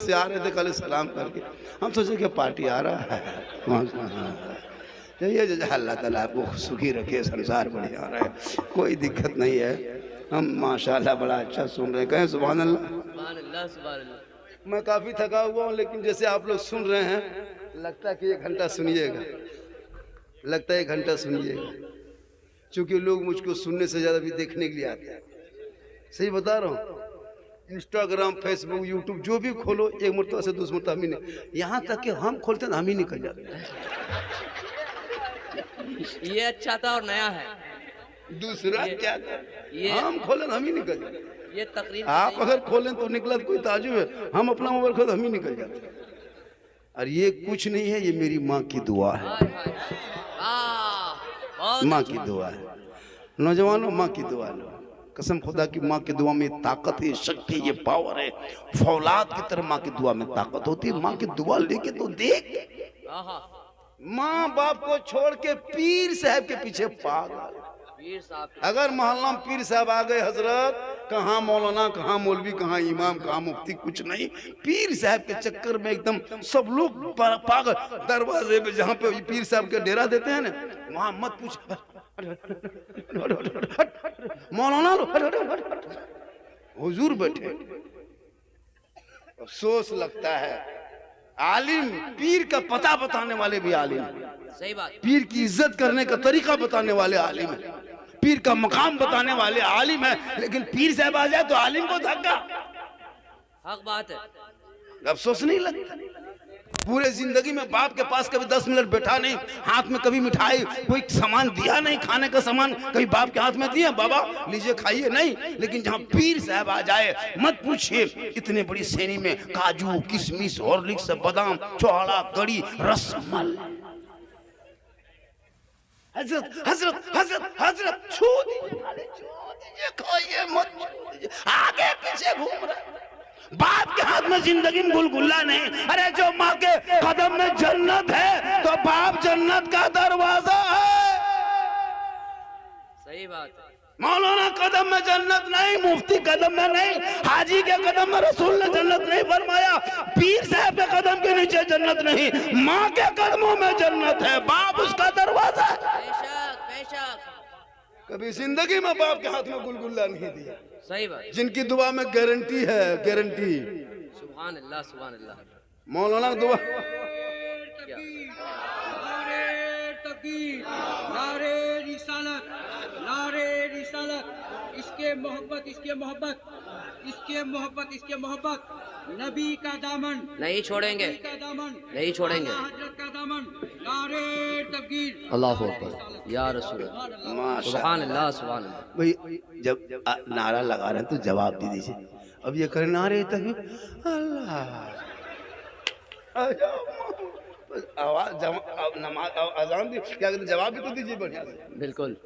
से आ रहे थे कल सलाम करके, हम सोचे कि पार्टी आ रहा है ये अल्लाह ताला आपको सुखी रखे, संसार बढ़िया रहे, कोई दिक्कत नहीं है। हम माशाल्लाह बड़ा अच्छा सुन रहे हैं, कहें सुभान अल्लाह। मैं काफ़ी थका हुआ हूँ, लेकिन जैसे आप लोग सुन रहे हैं लगता है कि 1 घंटा सुनिएगा, लगता है 1 घंटा सुनिएगा, क्योंकि लोग मुझको सुनने से ज़्यादा भी देखने के लिए आते हैं। सही बता रहा हूँ, इंस्टाग्राम, फेसबुक, यूट्यूब जो भी खोलो, एक मरतबा से दूसरी मरतबा हम ही नहीं, यहाँ तक कि हम खोलते हैं हम ही निकल जाते हैं। ये अच्छा था और नया है। दूसरा क्या था, हम खोलें हम ही निकल जाते। ये तकरीर आप अगर खोलें तो निकला तो कोई ताजुब है, हम अपना मोबाइल खोलें हम ही निकल जाते हैं। और ये कुछ नहीं है, ये मेरी माँ की दुआ है, माँ की दुआ है। नौजवानों, माँ की दुआ लो, कसम खुदा की माँ की दुआ में ताकत है, शक्ति, ये पावर है। फौलाद की तरह माँ की दुआ में ताकत होती है। माँ की दुआ लेके तो देख, माँ बाप को छोड़ के पीर साहब के पीछे पागल। अगर मोहल्ला में पीर साहब आ गए, हजरत, कहाँ मौलाना, कहाँ मौलवी, कहाँ इमाम, कहाँ मुफ्ती, कुछ नहीं, पीर साहब के चक्कर में एकदम सब लोग पागल। दरवाजे पे जहाँ पे पीर साहब के डेरा देते हैं ना, वहां मत पूछ, मौलाना लो, हुजूर बैठे। अफसोस लगता है, आलिम, पीर का पता बताने वाले भी आलिम, सही बात, पीर की इज्जत करने का तरीका बताने वाले आलिम है, पीर का मकाम बताने वाले आलिम है, लेकिन पीर साहब आ जाए तो आलिम को धक्का। हक बात है। अफसोस नहीं लगता, पूरे जिंदगी में बाप के पास कभी 10 मिनट बैठा नहीं, हाथ में कभी मिठाई, कोई सामान दिया नहीं, खाने का सामान कभी बाप के हाथ में दिया, बाबा लीजिए खाइए, नहीं। लेकिन जहाँ पीर साहब आ जाए, मत पूछिए, इतने बड़ी श्रेणी में काजू, किशमिश, हॉर्लिक्स, बादाम, चौड़ा, कड़ी, रसमल। हजरत हजरत हजरत हजरत छू दीजिए, खाइए मत, आगे पीछे घूम रहे, बाप के हाथ में जिंदगी में गुलगुल्ला नहीं। अरे जो माँ के कदम में जन्नत है, तो बाप जन्नत का दरवाजा है। सही बात है। मौलाना कदम में जन्नत नहीं, मुफ्ती कदम में नहीं, हाजी के कदम में रसूल ने जन्नत नहीं फरमाया, पीर साहब के कदम के नीचे जन्नत नहीं, माँ के कदमों में जन्नत है, बाप उसका दरवाजा है। बेशक बेशक, कभी जिंदगी में बाप के हाथ में गुलगुल्ला नहीं दिया। सही बात, जिनकी दुआ में गारंटी है, गारंटी। सुभान अल्लाह सुभान अल्लाह। मौलाना दुआ, नारे रिसालत, नारे रिसालत, इसके मोहब्बत, इसके मोहब्बत, इसके मोहब्बत, इसके मोहब्बत, नबी का दामन नहीं छोड़ेंगे, का दामन नहीं छोड़ेंगे, हजरत का दामन, नारे तकबीर, अल्लाह अकबर, या रसूल अल्लाह, सुभान अल्लाह सुभान अल्लाह। भाई जब नारा लगा रहे हैं तो जवाब दे दीजिए। अब ये करें नारे तकबीर, अल्लाह, आवाज, नमाज, अजान भी क्या कहते, जवाब भी तो दीजिए बढ़िया से। बिल्कुल,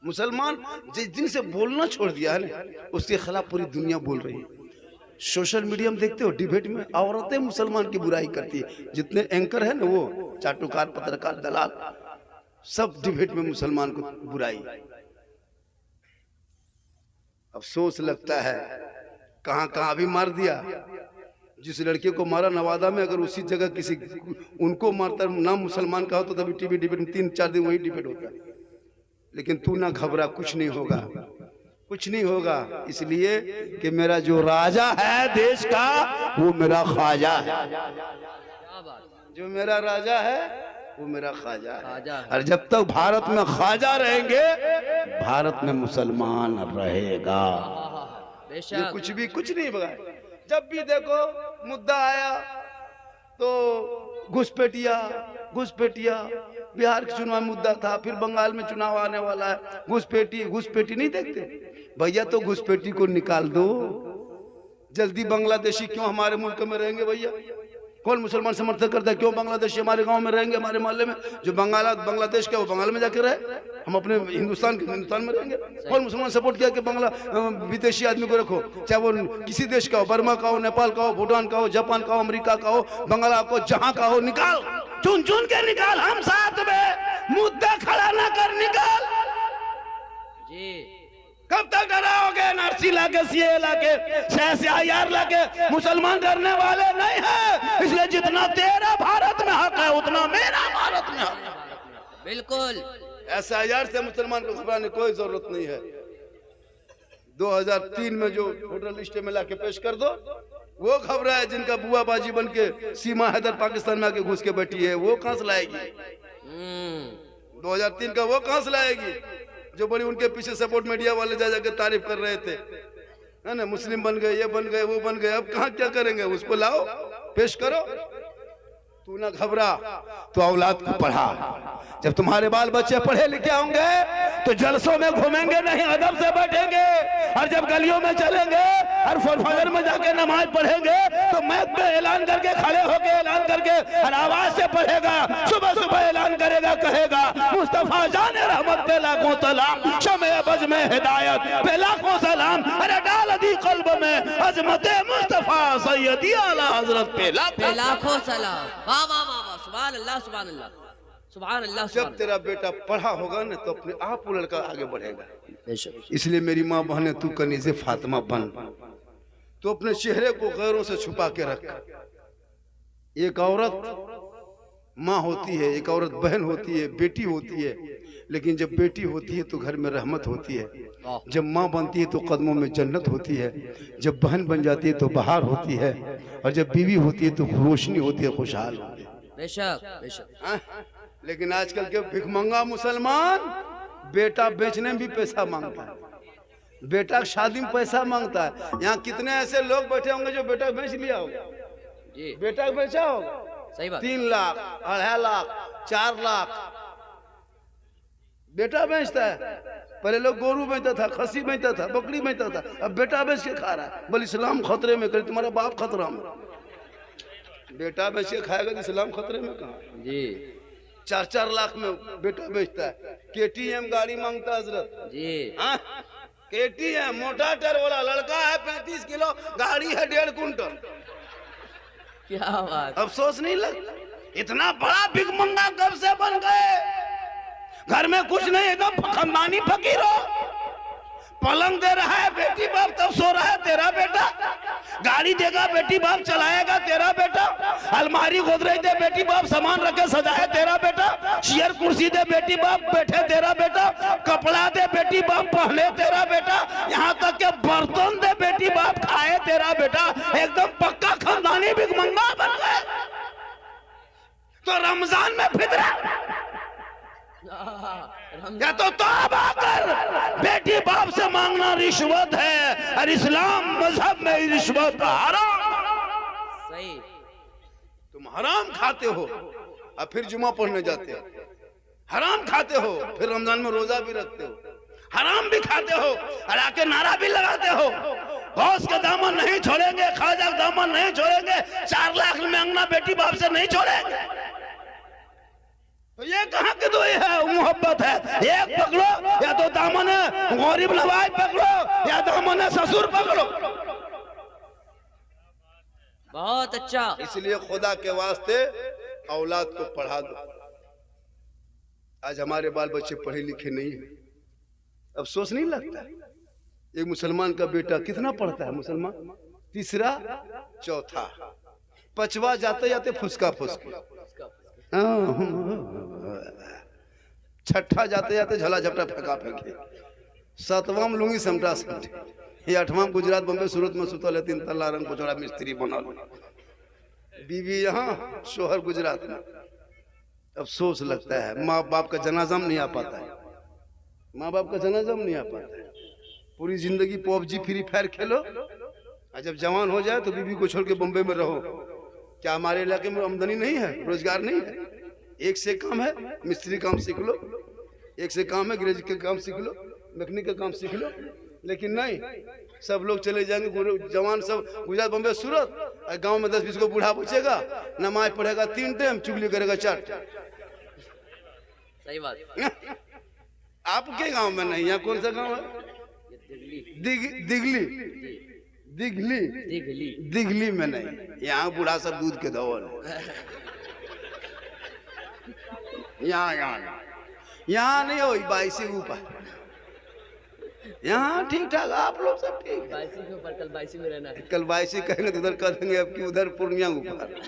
मुसलमान जिस दिन से बोलना छोड़ दिया है ना, उसके खिलाफ पूरी दुनिया बोल रही है। सोशल मीडिया में देखते हो, डिबेट में औरतें मुसलमान की बुराई करती है। जितने एंकर है ना, वो चाटुकार, पत्रकार, दलाल, सब डिबेट में मुसलमान को बुराई। अफसोस लगता है, कहां कहां अभी मार दिया। जिस लड़के को मारा नवादा में, अगर उसी जगह किसी उनको मारता, नाम मुसलमान का हो, तो तभी टीवी डिबेट में 3-4 दिन वही डिबेट होता है। लेकिन तू ना घबरा, कुछ नहीं होगा, कुछ नहीं होगा, इसलिए कि मेरा जो राजा है देश का, वो मेरा ख्वाजा है। जो मेरा राजा है वो मेरा ख्वाजा है। और जब तक भारत में ख्वाजा रहेंगे, भारत में मुसलमान रहेगा। ये कुछ नहीं बगाए। जब भी देखो मुद्दा आया तो घुसपैठिया, बिहार के चुनाव मुद्दा था, फिर बंगाल में चुनाव आने वाला है, घुसपैठी नहीं देखते भैया, तो घुसपैठी को निकाल दो जल्दी। बांग्लादेशी क्यों हमारे मुल्क में रहेंगे भैया? कौन मुसलमान समर्थन करता है? क्यों बांग्लादेशी हमारे गांव में रहेंगे, हमारे मोहल्ले में? जो बांग्लादेश का वो बंगाल में जाकर रहे, हम अपने हिंदुस्तान में रहेंगे। कौन मुसलमान सपोर्ट किया कि विदेशी आदमी को रखो, चाहे वो किसी देश का हो, बर्मा का हो, नेपाल का हो, भूटान का हो, जापान का हो, अमेरिका का हो, बंगाला को, जहां का हो, निकाल, चुन चुन के निकाल, हम साथ में, मुद्दा खड़ा ना कर, निकाल। जी कब तक डराओगे? एनआरसी लाके, सीए लाके, CIR लाके मुसलमान करने वाले नहीं है। इसलिए जितना तेरा भारत में हक है उतना मेरा भारत में हक है। बिल्कुल। SIR से मुसलमान को घबराने कोई जरूरत नहीं है। 2003 में जो वोटर लिस्ट में लाके पेश कर दो, वो घबराए जिनका बुआ बाजी बन के सीमा हैदर पाकिस्तान में आके घुस के बैठी है, वो कहां से लाएगी? 2003 का वो कहां से लाएगी? जो बड़ी उनके पीछे सपोर्ट मीडिया वाले जा जाके तारीफ कर रहे थे, है ना, मुस्लिम बन गए, ये बन गए, वो बन गए। अब कहां क्या करेंगे? उसको लाओ, पेश करो। तू ना घबरा, तो औलाद को पढ़ा। जब तुम्हारे बाल बच्चे पढ़े लिखे होंगे तो जलसों में घूमेंगे नहीं, अदब से बैठेंगे। और जब गलियों में चलेंगे और फजर में जाके नमाज पढ़ेंगे तो मैक में ऐलान करके, खड़े होके ऐलान करके और आवाज से पढ़ेगा। सुबह सुबह ऐलान करेगा, कहेगा मुस्तफा जाने रहमत पे लाखों सलाम, शमे बज में हिदायत पे लाखों सलाम, अरे डाल दी कल्ब में अजमत मुस्तफा सैयदी आला हजरत पे लाखों सलाम। वाह वाह वाह वाह, सुभान अल्लाह सुभान अल्लाह सुभान अल्लाह। जब तेरा बेटा पढ़ा होगा ना तो अपने आप वो लड़का आगे बढ़ेगा। इसलिए मेरी माँ बहने, तू कनीज़े फातिमा बन। तो अपने चेहरे को गैरों से छुपा के रख। एक औरत माँ होती है, एक औरत बहन होती है, बेटी होती है। लेकिन जब बेटी होती है तो घर में रहमत होती है। जब माँ बनती है तो कदमों में जन्नत होती है। जब बहन बन जाती है तो बहार होती है। और जब बीवी होती है तो रोशनी होती है, खुशहाल होती है। बेशक बेशक। लेकिन आजकल के भिखमंगा मुसलमान बेटा बेचने में भी पैसा मांगता है, बेटा शादी में पैसा मांगता है। यहाँ कितने ऐसे लोग बैठे होंगे जो बेटा बेच लिया होगा, बेटा बेचा होगा। सही बात। 3 लाख, 2.5 लाख, 4 लाख बेटा बेचता है। पहले लोग गोरू बेचता था, खसी बेचता था, बकरी बेचता था, अब बेटा बेच के खा रहा है। बोले इस्लाम खतरे में, करे तुम्हारा बाप खतरा में। बेटा बेच के खाएगा तो इस्लाम खतरे में कहाँ जी। 4-4 लाख में बेटा बेचता है। KTM गाड़ी मांगता है हजरत जी। KTM मोटा टर वाला लड़का है, 35 किलो, गाड़ी है 1.5 कुंटल। क्या बात। अफसोस नहीं लगता? इतना बड़ा भिखमंगा कब से बन गए? घर में कुछ नहीं, एकदम खानदानी फकीर हो। पलंग दे रहा है बेटी बाप तब सो रहा है तेरा बेटा। गाड़ी देगा बेटी बाप चलाएगा तेरा बेटा। अलमारी गोदरेज दे बेटी बाप सामान रखे सजाए तेरा बेटा। चेयर कुर्सी दे बेटी बाप बैठे तेरा बेटा। कपड़ा दे बेटी बाप पहने तेरा बेटा। यहाँ तक के बर्तन दे बेटी बाप खाए तेरा बेटा। एकदम पक्का खानदानी भिखमंगा बन गए। तो रमजान में फितरा या तो तौबा कर। बेटी बाप से मांगना रिश्वत है और इस्लाम मजहब में रिश्वत हराम। सही। तुम हराम खाते हो और फिर जुमा पढ़ने जाते हो, हराम खाते हो, फिर रमजान में रोजा भी रखते हो, हराम भी खाते हो और आके नारा भी लगाते हो गौस के दामन नहीं छोड़ेंगे, ख्वाजा के दामन नहीं छोड़ेंगे, 4 लाख में अंगना बेटी बाप से नहीं छोड़ेंगे। तो ये कहाँ की दुई है, मोहब्बत है? एक पकड़ो या तो दामन गरीब नवाज पकड़ो या दामन ससुर पकड़ो। बहुत अच्छा। इसलिए खुदा के वास्ते औलाद को पढ़ा दो। आज हमारे बाल बच्चे पढ़े लिखे नहीं है, अफसोस नहीं लगता? एक मुसलमान का बेटा कितना पढ़ता है? मुसलमान 3रा 4था 5वां जाते जाते फुसका फुसकी, 6ठा जाते जाते झला झपटा फेंका फेंकी, 7वां में लूंगी समटा समटे, 8वां गुजरात बम्बे सूरत में सुतल 3 तल्ला रंग पोचड़ा मिस्त्री बनल, बीवी यहाँ शोहर गुजरात में। अफसोस लगता है माँ बाप का जनाजा में नहीं आ पाता है, माँ बाप का जनाजा में नहीं आ पाता है। पूरी जिंदगी PUBG फ्री फायर खेलो और जब जवान हो जाए तो बीवी को छोड़ के बम्बे में रहो। क्या हमारे इलाके में आमदनी नहीं है, रोजगार नहीं है? एक से काम है, मिस्त्री काम सीख लो, एक से काम है ग्रेजुएट का काम सीख लो, मैकेनिक का काम सीख लो। लेकिन नहीं, सब लोग चले जाएंगे जवान सब गुजरात बम्बे सूरत, और गांव में 10-20 को बूढ़ा बचेगा, नमाज पढ़ेगा 3 टाइम, चुगली करेगा 4 टाइम। सही बात। आपके गांव में नहीं, यहाँ कौन सा गांव है? दिगली दिगली दिगली दिगली में नहीं, यहाँ बूढ़ा सब दूध के धोल है। यहाँ नहीं हो 22 से ऊपर, यहाँ ठीक ठाक, आप लोग सब ठीक है। 22 के ऊपर कल 22 में रहना है। कल 22 कहेंगे तो उधर कह देंगे अब कि उधर पूर्णिया ऊपर,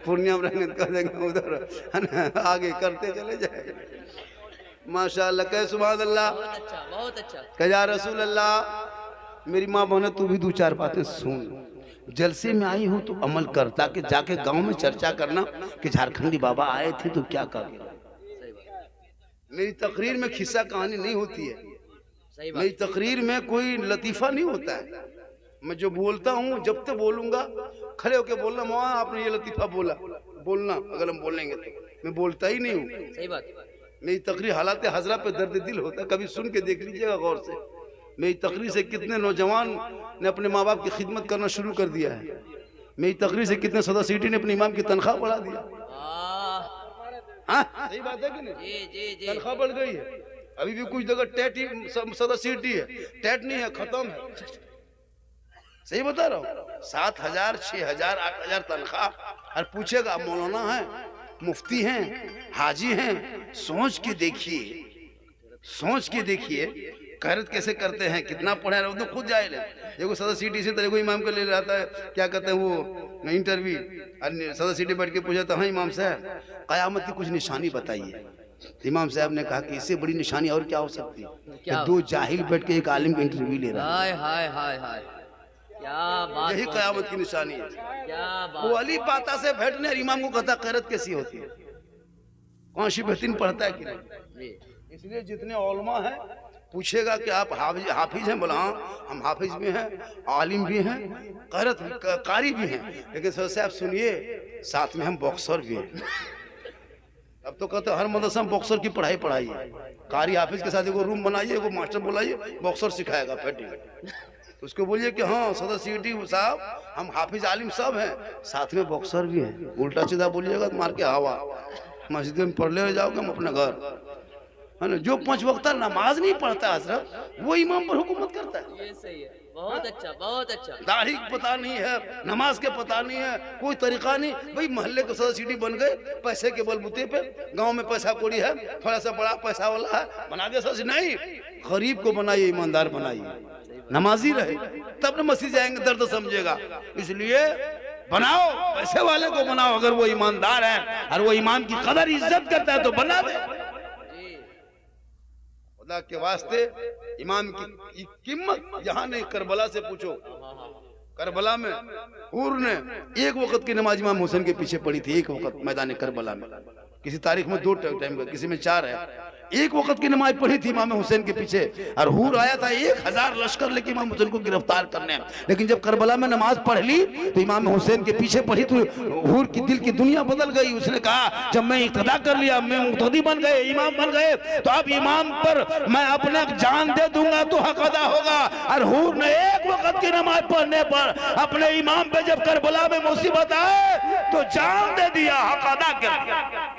पूर्णिया में रहेंगे तो कह देंगे उधर, है ना, आगे करते चले जाएंगे। माशाअल्लाह, कह सुभान अल्लाह। बहुत अच्छा, बहुत अच्छा। कह या रसूल अल्लाह, मेरी माँ बहने तू भी दो चार बातें सुन। जलसे में आई हूँ तो अमल कर, ताकि जाके गांव में चर्चा करना कि झारखंडी बाबा आए थे तो क्या कहा। सही बात, मेरी तकरीर में खिस्सा कहानी नहीं होती है, सही मेरी बात। तकरीर में कोई लतीफा नहीं होता है। मैं जो बोलता हूँ जब तक बोलूंगा खड़े होके बोलना, मौला आपने ये लतीफा बोला, बोलना। अगर हम बोलेंगे तो मैं बोलता ही नहीं हूँ। सही बात। मेरी तकरीर हालात हजरा पे दर्द दिल होता है, कभी सुन के देख लीजिएगा गौर से। मेरी तकरीर से कितने नौजवान ने अपने माँ बाप की खिदमत करना शुरू कर दिया है। मेरी तकरीर से कितने सदा सिटी ने अपने इमाम की तनख्वाह बढ़ा दिया। हाँ, सही बात है कि नहीं? जी जी जी। तनख्वाह बढ़ गई है। अभी भी कुछ जगह टेट ही सदा सिटी है, टेट नहीं है, खत्म है। सही बता रहा हूँ। 7,000, 6,000, 8,000 तनख्वाह। और पूछेगा मौलाना है, मुफ्ती हैं, हाजी हैं, सोच के देखिए, सोच के देखिए खैरत कैसे करते हैं, कितना पढ़े रहे, तो खुद जाए ले। देखो सदा सिटी से तेरे को इमाम के ले रहता है, क्या कहते हैं वो इंटरव्यू, सदा सिटी बैठ के पूछा था, हाँ इमाम साहब कयामत की कुछ निशानी बताइए। इमाम साहब ने कहा कि इससे बड़ी निशानी और क्या हो सकती है। क्या? दो जाहिल बैठ के एक आलिम का इंटरव्यू ले रहा है। हाय हाय हाय हाय, क्या बात। यही कयामत की निशानी है। क्या वो बात। अली पाता से बैठने और इमाम को कहता खैरत कैसी होती है, कौन सी बेहतरीन पढ़ता है कि नहीं। जी। इसलिए जितने उलमा हैं पूछेगा कि आप हाफिज हैं, बोला हाँ हम हाफिज भी हैं, आलिम भी हैं, क़रत कारी भी हैं, लेकिन सर साहब सुनिए साथ में हम बॉक्सर भी हैं। अब तो कहते हर मदरसा में बॉक्सर की पढ़ाई है। कारी हाफिज के साथ एगो रूम बनाइए, एगो मास्टर बुलाइए, बॉक्सर सिखाएगा फैटिंग। उसको बोलिए कि हाँ सदर सीटी साहब हम हाफिज आलिम सब हैं, साथ में बॉक्सर भी हैं। उल्टा सीधा बोलिएगा तो मार के हवा, मस्जिद में पढ़ ले जाओगे हम अपने घर, है ना। जो 5 वक्त नमाज नहीं पढ़ता हजरत, वो इमाम पर हुकूमत करता है। ये सही है, बहुत अच्छा, बहुत अच्छा। दाढ़ी पता नहीं है, नमाज के पता नहीं है, कोई तरीका नहीं। भाई मोहल्ले के सदर सिटी बन गए पैसे के बलबूते पे, गांव में पैसा कौड़ी है, थोड़ा सा बड़ा पैसा वाला है, बना दे सदस्य। नहीं, गरीब को बनाइए, ईमानदार बनाइए, नमाजी रहे, तब न मस्जिद जाएंगे, दर्द समझेगा। इसलिए बनाओ, पैसे वाले को बनाओ, अगर वो ईमानदार है और वो ईमान की कदर इज्जत करता है तो बना दे। खुदा के वास्ते इमाम की कीमत यहाँ नहीं, करबला से पूछो। करबला में हूर ने एक वक्त की नमाज इमाम हुसैन के पीछे पड़ी थी, एक वक्त मैदान करबला में। किसी तारीख में 2 टाइम का, किसी में 4 है। एक वक्त की नमाज पढ़ी थी इमाम हुसैन के पीछे, और हूर आया था 1000 लश्कर लेके इमाम हुसैन को गिरफ्तार करने। लेकिन जब करबला में नमाज पढ़ ली तो इमाम हुसैन के पीछे पढ़ी तो हूर की दिल की दुनिया बदल गई। उसने कहा जब मैं इक्तदा कर लिया, मैं मुक्तदी बन गए, इमाम बन गए, तो अब इमाम पर मैं अपना जान दे दूंगा तो हक अदा होगा। और हूर ने एक वक्त की नमाज पढ़ने पर अपने इमाम पे जब करबला में मुसीबत आए तो जान दे दिया, हक अदा कर दिया।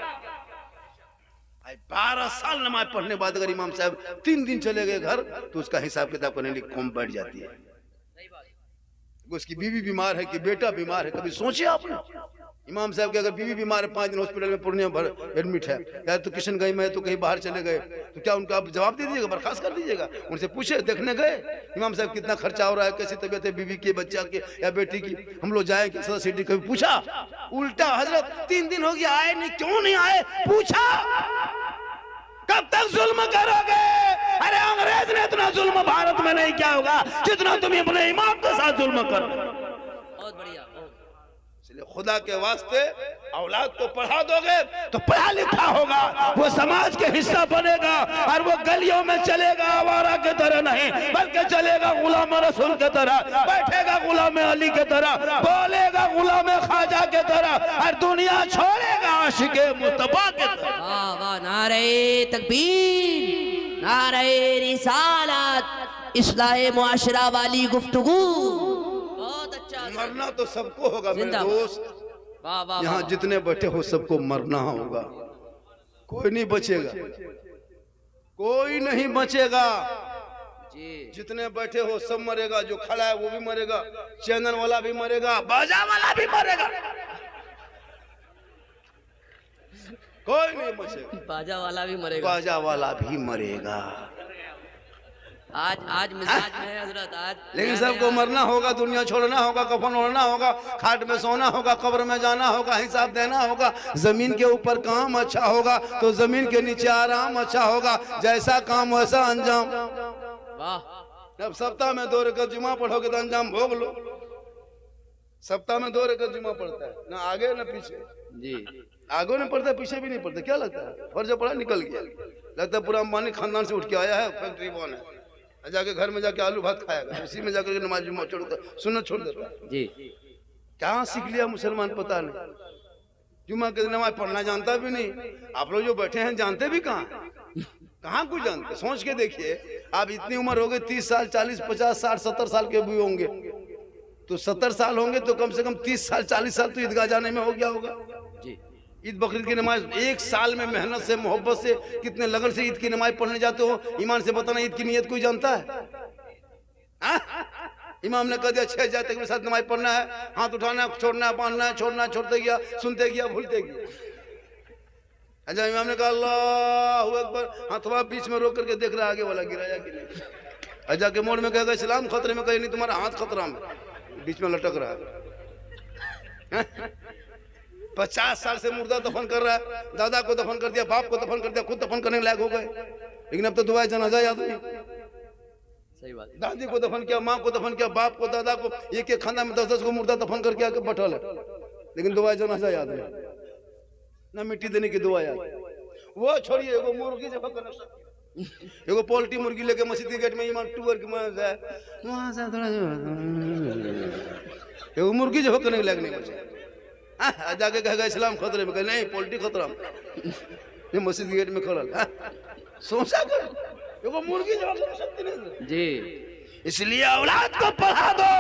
12 साल नमाज पढ़ने बाद अगर इमाम साहब 3 दिन चले गए घर तो उसका हिसाब किताब करने के लिए कौम बैठ जाती है। उसकी बीवी बीमार है कि बेटा बीमार है, कभी सोचे आपने? इमाम साहब के अगर बीवी बीमार है, 5 दिन हॉस्पिटल में पूर्णिया भर एडमिट है, या तो किशनगंज में है तो कहीं बाहर चले गए, तो क्या उनका आप जवाब दे दीजिएगा, बर्खास्त कर दीजिएगा? उनसे पूछे, देखने गए इमाम साहब कितना खर्चा हो रहा है, कैसी तबीयत है बीवी की, बच्चा की या बेटी की, हम लोग जाए कि सदर सिटी, कभी पूछा? उल्टा हजरत 3 दिन हो गया आए नहीं, क्यों नहीं आए? पूछा कब तक जुल्म करोगे? अरे अंग्रेज ने इतना जुल्म भारत में नहीं किया होगा जितना तुम अपने इमाम के साथ जुल्म करो। बहुत बढ़िया। इसलिए खुदा के वास्ते औलाद को पढ़ा दोगे तो पढ़ा लिखा होगा, वो समाज के हिस्सा बनेगा, और वो गलियों में चलेगा आवारा के तरह नहीं, बल्कि चलेगा गुलाम रसूल के तरह, बैठेगा गुलाम अली के तरह, बोलेगा गुलाम ख्वाजा के तरह, और दुनिया छोड़ेगा आशिके मुस्तफा के तरह। वाह वाह, नारे तकबीर, नारे रिसालत, इस्लाह मुआशरा वाली गुफ्तगू। बहुत अच्छा। मरना तो सबको होगा मेरे दोस्त, वाह वाह, यहाँ जितने बैठे हो सबको मरना होगा, कोई नहीं बचेगा, कोई नहीं बचेगा। जी। जितने बैठे हो सब मरेगा, जो खड़ा है वो भी मरेगा, चैनल वाला भी मरेगा, बाजा वाला भी मरेगा, कोई नहीं बचेगा। बाजा वाला भी मरेगा, बाजा वाला भी मरेगा। आज मिजाज में है हजरत आज। लेकिन सबको मरना होगा, दुनिया छोड़ना होगा, कफन ओढ़ना होगा, खाट में सोना होगा, कब्र में जाना होगा, हिसाब देना होगा। जमीन के ऊपर काम अच्छा होगा तो जमीन के नीचे आराम अच्छा होगा। जैसा काम वैसा अंजाम। वाह। जब सप्ताह में 2 रकात जुमा पढ़ोगे तो अंजाम भोग लो। सप्ताह में 2 रकात जुमा पढ़ता है, ना आगे ना पीछे जी। आगे नहीं पढ़ता, पीछे भी नहीं पढ़ता। क्या लगता है फर्ज पढ़ा निकल गया, लगता है पूरा अंबानी खानदान से उठ के आया है, फैक्ट्री बॉन है, जाके घर में जाके आलू भात खाएगा, इसी में जाकर नमाज जुम्मा छोड़ सुन्नत छोड़ देता जी। क्या सीख लिया मुसलमान पता नहीं। जुम्मा के दिन नमाज पढ़ना जानता भी नहीं। आप लोग जो बैठे हैं जानते भी कहाँ कुछ जानते। सोच के देखिए, आप इतनी उम्र हो गई, 30 साल 40 50 60 70 साल के भी होंगे, तो 70 साल होंगे तो कम से कम 30 साल 40 साल तो ईदगाह जाने में हो गया होगा जी। ईद बकरीद की नमाज एक साल में मेहनत से मोहब्बत से कितने लगन से ईद की नमाज पढ़ने जाते हो। ईमान से बताना, ईद की नियत कोई जानता है? इमाम ने कह दिया 6 जाते के साथ नमाज पढ़ना है, हाथ उठाना, छोड़ना, बांधना, छोड़ना, छोड़ते गया, सुनते गया, भूलते गया। अच्छा, इमाम ने कहा अल्लाहू अकबर, हाथवा बीच में रोक करके देख रहा आगे वाला गिराया कि नहीं। अच्छा के मोड़ में कहेगा इस्लाम खतरे में, कहे नहीं तुम्हारा हाथ खतरा में, बीच में लटक रहा है। 50 साल से मुर्दा दफन कर रहा है, दादा को दफन कर दिया, बाप को दफन कर दिया, खुद दफन करने लायक हो गए, लेकिन अब तो दुआए जनाजा याद नहीं। सही बात। दादी को दफन किया, माँ को दफन किया, बाप को, दादा को, एक एक खानदान में 10-10 को मुर्दा दफन करके आके बैठल है, लेकिन दुआए जनाजा याद नहीं, ना मिट्टी देने की दुआ याद। वो छोड़िए, एगो मुर्गी जब एगो पोल्ट्री मुर्गी लेके मस्जिद के गेट में ईमान टूर के वहां से थोड़ा एगो मुर्गी जो करने लायक नहीं बचे। जाके कहेगा इस्लाम खतरे में, कहे नहीं पोल्ट्री खतरा में, मस्जिद गेट में खड़ा। सोचा कर एगो मुर्गी जो शक्ति नहीं जी। इसलिए औलाद को पढ़ा दो,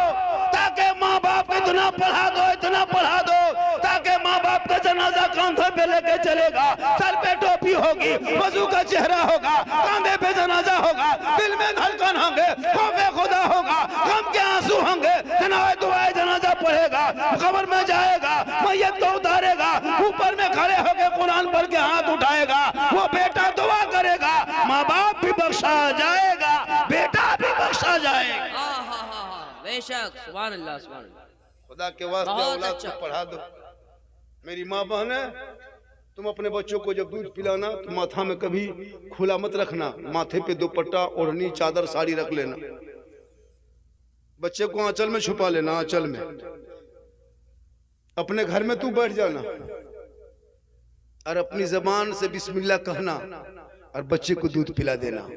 ताकि माँ बाप इतना पढ़ा दो, इतना पढ़ा दो ताकि माँ बाप का जनाजा कांधे पे लेके चलेगा, सर पे टोपी होगी, वजू का चेहरा होगा, कांधे पे जनाजा होगा, दिल में धड़कन होंगे, खौफे खुदा होगा, गम के आंसू होंगे, जनाज़ा दुआए जनाजा पढ़ेगा, कब्र में जाएगा, मैयत को उतारेगा, ऊपर में खड़े होके कुरान पढ़ के हाथ उठाएगा, वो बेटा दुआ करेगा, माँ बाप भी बख्शा जाएगा, बेटा भी बख्शा जाएगा। बेशक। सुभान अल्लाह, सुभान अल्लाह। खुदा के वास्ते औलाद को पढ़ा दो। मेरी माँ बहन है, तुम अपने बच्चों को जब दूध पिलाना तो माथा में कभी खुला मत रखना, माथे पे दुपट्टा, ओढ़नी, चादर, साड़ी रख लेना। बच्चे को आंचल में छुपा लेना, आंचल में। अपने घर में तू बैठ जाना और अपनी जबान से बिस्मिल्लाह कहना और बच्चे को दूध पिला देना।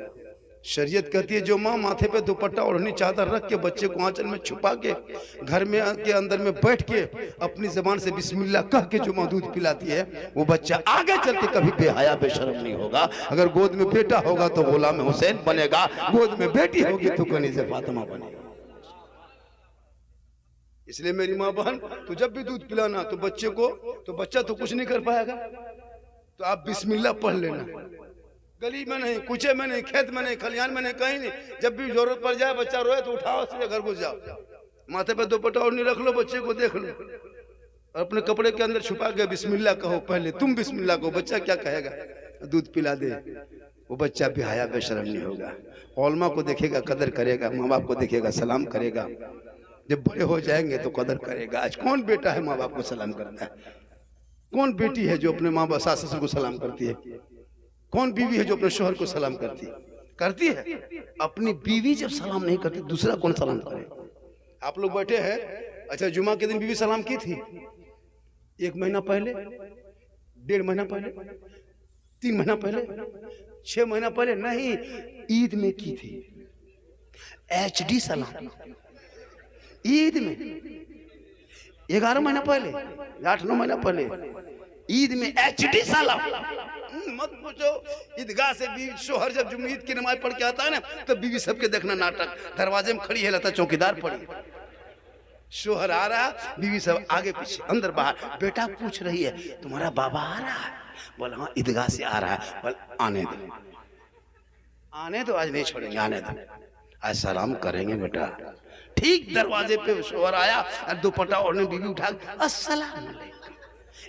शरीयत कहती है जो माँ माथे पे दुपट्टा ओढ़नी, चादर रख के बच्चे को आंचल में छुपा के घर में के अंदर में बैठ के अपनी जबान से बिस्मिल्लाह कह के जो माँ दूध पिलाती है, वो बच्चा आगे चल के कभी बेहया बेशर्म नहीं होगा। अगर गोद में बेटा होगा तो गुलाम हुसैन बनेगा, गोद में बेटी होगी तो कनीज़े फातिमा बनेगा। इसलिए मेरी माँ बहन, तो जब भी दूध पिलाना तो बच्चे को, तो बच्चा तो कुछ नहीं कर पाएगा, तो आप बिस्मिल्लाह पढ़ लेना। गली में नहीं, कुचे में नहीं, खेत में नहीं, खलिहान में नहीं, कहीं नहीं। जब भी जरूरत पड़ जाए, बच्चा रोए तो उठाओ, सीधे घर घुस जाओ, माथे पे दुपट्टा ओढ़नी रख लो, बच्चे को देख लो और अपने कपड़े के अंदर छुपा के बिस्मिल्लाह कहो। पहले तुम बिस्मिल्लाह कहो, बच्चा क्या कहेगा, दूध पिला दे। वो बच्चा बेहया बेशर्म नहीं होगा, औलमा को देखेगा कदर करेगा, माँ बाप को देखेगा सलाम करेगा। जब बड़े हो जाएंगे तो कदर करेगा। आज कौन बेटा है माँ बाप को सलाम करता है? कौन बेटी है जो अपने माँ बाप सास ससुर को सलाम करती है? कौन बीवी है जो अपने शोहर को सलाम करती है? अपनी बीवी जब सलाम नहीं करती, दूसरा कौन सलाम करे? आप लोग बैठे हैं, अच्छा जुमा के दिन बीवी सलाम की थी? 1 महीना पहले, 1.5 महीना पहले, 3 महीना पहले, 6 महीना पहले? नहीं, ईद में की थी। HD सलाम ईद में। 11 महीना पहले, 8-9 महीना पहले ईद में HD सलाम। मत पूछो, ईदगाह से भी शोहर जब जुम्मीद की नमाज पढ़ के आता है ना, तो बीवी सबके देखना नाटक, दरवाजे में खड़ी है, लगता चौकीदार पड़ी। शोहर आ रहा, बीवी सब आगे पीछे, अंदर बाहर। बेटा पूछ रही है तुम्हारा बाबा आ रहा है? बोला हाँ ईदगाह से आ रहा है। बोल आने दो, आने दो, आज नहीं छोड़ेंगे, आने दो, आज सलाम करेंगे बेटा। ठीक दरवाजे पे शोहर आया और दुपट्टा ओढ़ने बीवी उठा, अस्सलाम वालेकुम।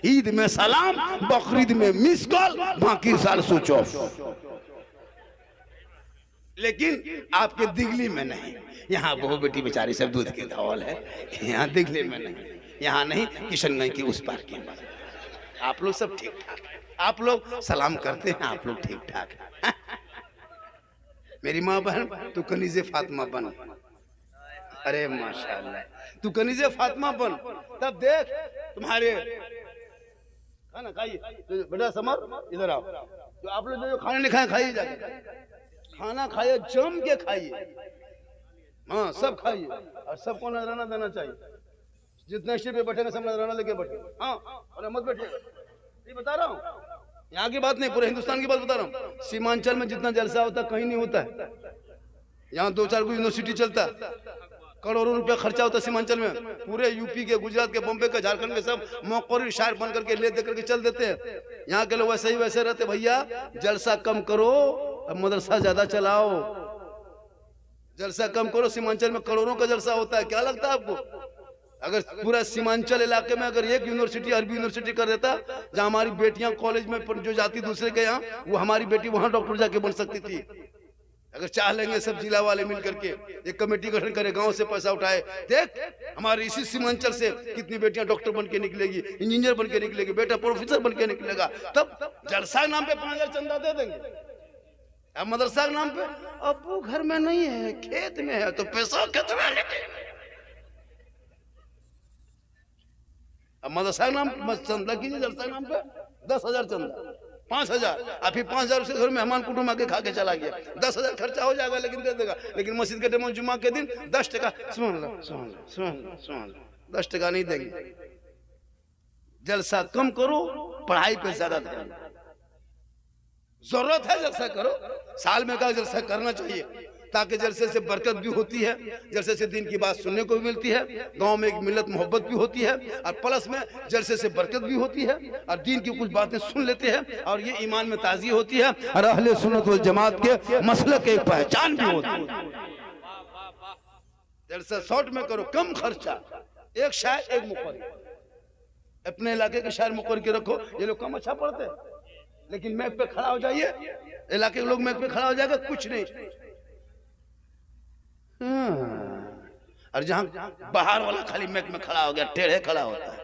ईद में सलाम, बकरीद में मिस कॉल, बाकी साल स्विच ऑफ। लेकिन आपके दिगली में नहीं। यहाँ बहू बेटी बेचारी सब दूध के धौल है, यहाँ दिगली में नहीं, यहाँ नहीं, किशनगंज की उस पार की बात। आप लोग सब ठीक ठाक है, आप लोग सलाम करते हैं, आप लोग ठीक ठाक है। मेरी माँ बहन, तू कनीज़े फातिमा बन। अरे माशाल्लाह, तू कनीज़े फातिमा बन, तब देख तुम्हारे खाना खाइए। बेटा समर इधर आओ, जो आप लोग जो खाना नहीं खाए खाइए, जाके खाना खाइए, जम के खाइए। हाँ सब खाइए, और सबको नजराना देना चाहिए। जितने स्टेज पे बैठेंगे सब नजराना लेके बैठे। हाँ और मत बैठिए, ये बता रहा हूँ, यहाँ की बात नहीं, पूरे हिंदुस्तान की बात बता रहा हूँ। सीमांचल में जितना जलसा होता है कहीं नहीं होता है। यहाँ 2-4 को यूनिवर्सिटी चलता है, करोड़ों रुपया खर्चा होता है सीमांचल में। पूरे यूपी के, गुजरात के, बॉम्बे के, झारखंड के सब मौकरी शायर बन करके ले दे करके चल देते हैं। यहाँ के लोग वैसे ही वैसे रहते। भैया जलसा कम करो, अब मदरसा ज्यादा चलाओ। जलसा कम करो, सीमांचल में करोड़ों का जलसा होता है। क्या लगता है आपको? अगर पूरा सीमांचल इलाके में अगर एक यूनिवर्सिटी, अरबी यूनिवर्सिटी कर देता, जहाँ हमारी बेटियां कॉलेज में जो जाती दूसरे के यहाँ, वो हमारी बेटी वहां डॉक्टर जाके बन सकती थी। अगर चाह लेंगे सब जिला वाले मिल करके एक कमेटी गठन करे, गांव से पैसा उठाए, देख हमारे इसी सीमांचल से कितनी बेटियां डॉक्टर बन के निकलेगी, इंजीनियर बन के निकलेगी, बेटा प्रोफेसर बन के निकलेगा। तब जलसा के नाम पे 5000 चंदा दे देंगे। अब मदरसा के नाम पे, अब वो घर में नहीं है, खेत में है, तो पैसा कितना लेंगे? अब मदरसा के नाम चंदा कीजिए, जलसा के नाम पे 10,000 चंदा, 5,000। अब फिर 5,000 से घर मेहमान कुटुंब आके खा के चला गया, 10,000 खर्चा हो जाएगा, लेकिन दे देगा। लेकिन मस्जिद के टाइम जुम्मा के दिन 10 टका, सुन लो 10 टका नहीं देंगे। जलसा कम करो, पढ़ाई पे ज्यादा ध्यान दो। जरूरत है जलसा करो, साल में का जलसा करना चाहिए, ताकि जलसे से बरकत भी होती है, जलसे से दिन की बात सुनने को भी मिलती है, गांव में एक मिलत मोहब्बत भी होती है, और प्लस में जलसे से बरकत भी होती है, और दिन की कुछ बातें सुन लेते हैं, और ये ईमान में ताज़ी होती है, और अहले सुन्नत वल जमात के मसलक की पहचान भी होती है। जलसा शॉर्ट में करो, कम खर्चा, एक शायर एक मुकर्री, अपने इलाके के शायर मुकर्री के रखो। ये लोग कम अच्छा पढ़ते हैं, लेकिन मैक पे खड़ा हो जाइए, इलाके के लोग मैक पे खड़ा हो जाएगा, कुछ नहीं। और जहां बाहर वाला खाली मैक में खड़ा हो गया, टेढ़े खड़ा होता है,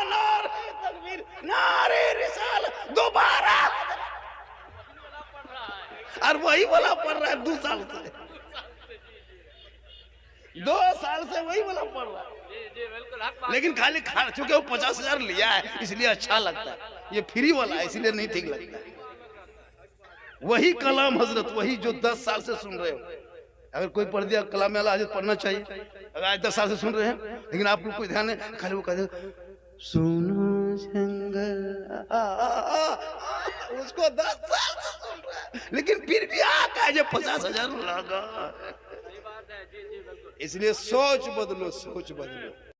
नारे तकबीर, नारे रिसालत, दोबारा। और वही वाला पढ़ रहा है 2 साल से, 2 साल से वही वाला पढ़ रहा है। लेकिन खाली चूंकि वो 50,000 लिया है इसलिए अच्छा लगता है, ये फ्री वाला है इसलिए नहीं ठीक लगता है। वही कलाम हजरत, वही जो 10 साल से सुन रहे हो। अगर कोई पढ़ दिया कलाम अल्लाह हजरत पढ़ना चाहिए। अगर आज 10 साल से सुन रहे हैं, लेकिन आप लोग को ध्यान है, खाली वो कहते सुनो जंगल, उसको 10 साल से सुन रहा है, लेकिन फिर भी आका जो 50,000 लगा। इसलिए सोच बदलो, सोच बदलो।